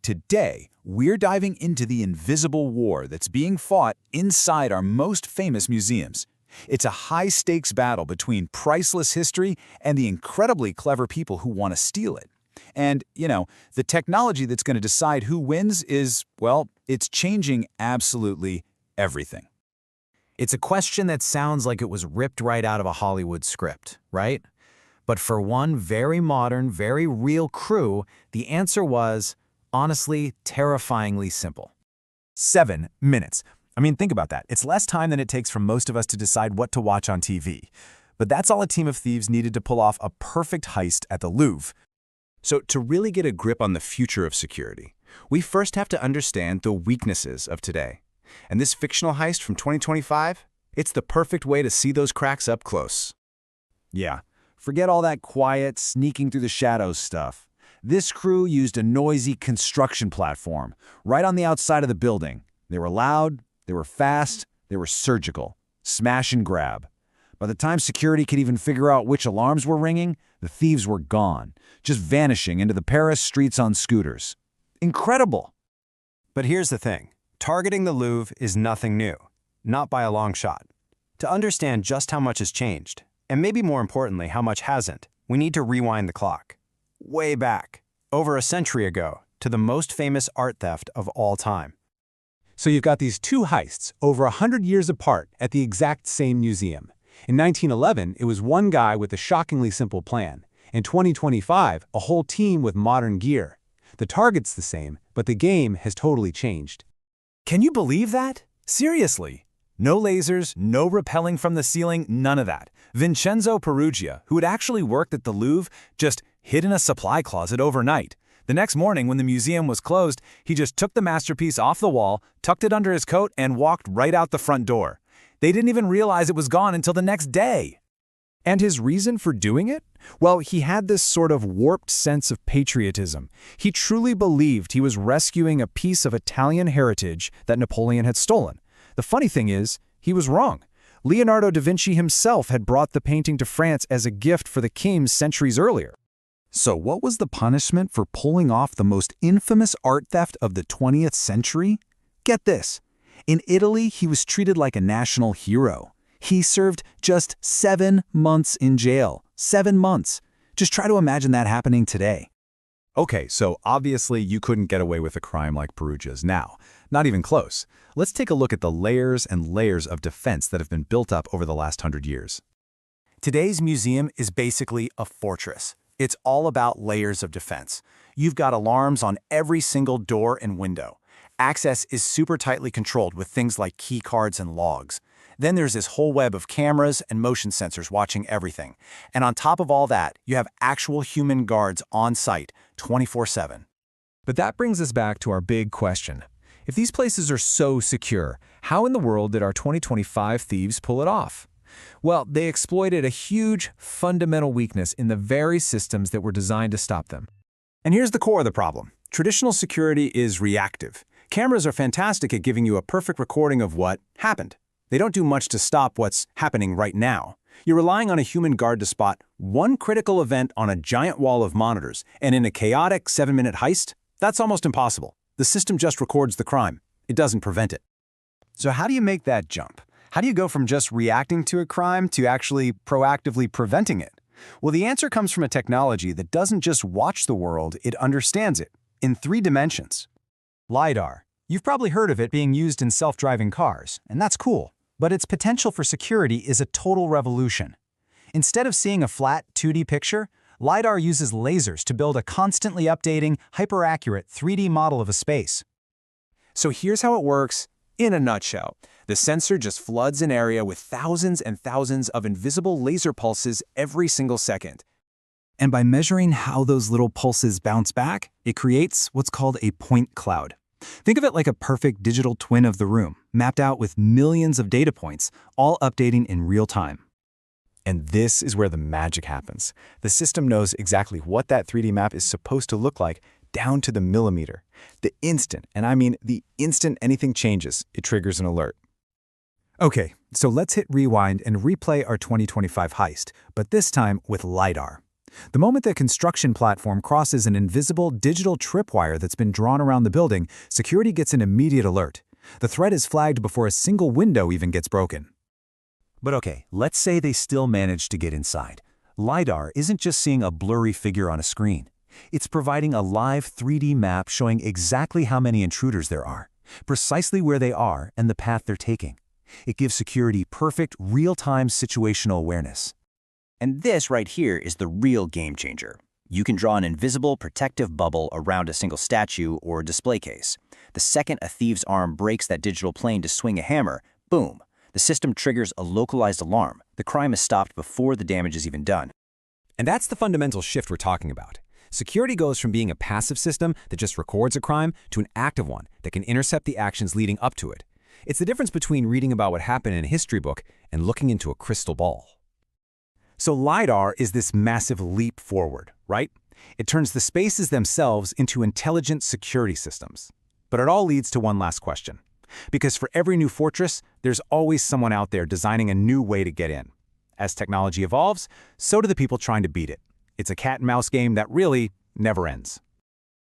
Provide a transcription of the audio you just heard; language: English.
Today, we're diving into the invisible war that's being fought inside our most famous museums. It's a high-stakes battle between priceless history and the incredibly clever people who want to steal it. And, the technology that's going to decide who wins is, well, it's changing absolutely everything. It's a question that sounds like it was ripped right out of a Hollywood script, right? But for one very modern, very real crew, the answer was, honestly, terrifyingly simple. 7 minutes. I mean, think about that. It's less time than it takes for most of us to decide what to watch on TV. But that's all a team of thieves needed to pull off a perfect heist at the Louvre. So to really get a grip on the future of security, we first have to understand the weaknesses of today. And this fictional heist from 2025, it's the perfect way to see those cracks up close. Yeah, forget all that quiet, sneaking through the shadows stuff. This crew used a noisy construction platform right on the outside of the building. They were loud, they were fast, they were surgical. Smash and grab. By the time security could even figure out which alarms were ringing, the thieves were gone, just vanishing into the Paris streets on scooters. Incredible! But here's the thing. Targeting the Louvre is nothing new, not by a long shot. To understand just how much has changed, and maybe more importantly, how much hasn't, we need to rewind the clock. Way back, over a century ago, to the most famous art theft of all time. So you've got these two heists, over 100 years apart, at the exact same museum. In 1911, it was one guy with a shockingly simple plan. In 2025, a whole team with modern gear. The target's the same, but the game has totally changed. Can you believe that? Seriously. No lasers, no rappelling from the ceiling, none of that. Vincenzo Peruggia, who had actually worked at the Louvre, just hid in a supply closet overnight. The next morning, when the museum was closed, he just took the masterpiece off the wall, tucked it under his coat, and walked right out the front door. They didn't even realize it was gone until the next day. And his reason for doing it? Well, he had this sort of warped sense of patriotism. He truly believed he was rescuing a piece of Italian heritage that Napoleon had stolen. The funny thing is, he was wrong. Leonardo da Vinci himself had brought the painting to France as a gift for the king centuries earlier. So what was the punishment for pulling off the most infamous art theft of the 20th century? Get this. In Italy, he was treated like a national hero. He served just 7 months in jail. 7 months. Just try to imagine that happening today. Okay, so obviously you couldn't get away with a crime like Peruggia's now. Not even close. Let's take a look at the layers and layers of defense that have been built up over the last 100 years. Today's museum is basically a fortress. It's all about layers of defense. You've got alarms on every single door and window. Access is super tightly controlled with things like key cards and logs. Then there's this whole web of cameras and motion sensors watching everything. And on top of all that, you have actual human guards on site 24/7. But that brings us back to our big question. If these places are so secure, how in the world did our 2025 thieves pull it off? Well, they exploited a huge, fundamental weakness in the very systems that were designed to stop them. And here's the core of the problem. Traditional security is reactive. Cameras are fantastic at giving you a perfect recording of what happened. They don't do much to stop what's happening right now. You're relying on a human guard to spot one critical event on a giant wall of monitors, and in a chaotic 7-minute heist, that's almost impossible. The system just records the crime. It doesn't prevent it. So how do you make that jump? How do you go from just reacting to a crime to actually proactively preventing it? Well, the answer comes from a technology that doesn't just watch the world, it understands it in 3 dimensions. LiDAR. You've probably heard of it being used in self-driving cars, and that's cool. But its potential for security is a total revolution. Instead of seeing a flat 2D picture, LiDAR uses lasers to build a constantly updating, hyper-accurate 3D model of a space. So here's how it works in a nutshell. The sensor just floods an area with thousands and thousands of invisible laser pulses every single second. And by measuring how those little pulses bounce back, it creates what's called a point cloud. Think of it like a perfect digital twin of the room, mapped out with millions of data points, all updating in real time. And this is where the magic happens. The system knows exactly what that 3D map is supposed to look like, down to the millimeter. The instant, and I mean the instant anything changes, it triggers an alert. Okay, so let's hit rewind and replay our 2025 heist, but this time with LiDAR. The moment the construction platform crosses an invisible digital tripwire that's been drawn around the building, security gets an immediate alert. The threat is flagged before a single window even gets broken. But okay, let's say they still manage to get inside. LiDAR isn't just seeing a blurry figure on a screen. It's providing a live 3D map showing exactly how many intruders there are, precisely where they are and the path they're taking. It gives security perfect, real-time situational awareness. And this right here is the real game changer. You can draw an invisible protective bubble around a single statue or display case. The second a thief's arm breaks that digital plane to swing a hammer, boom, the system triggers a localized alarm. The crime is stopped before the damage is even done. And that's the fundamental shift we're talking about. Security goes from being a passive system that just records a crime to an active one that can intercept the actions leading up to it. It's the difference between reading about what happened in a history book and looking into a crystal ball. So LiDAR is this massive leap forward, right? It turns the spaces themselves into intelligent security systems. But it all leads to one last question. Because for every new fortress, there's always someone out there designing a new way to get in. As technology evolves, so do the people trying to beat it. It's a cat-and-mouse game that really never ends.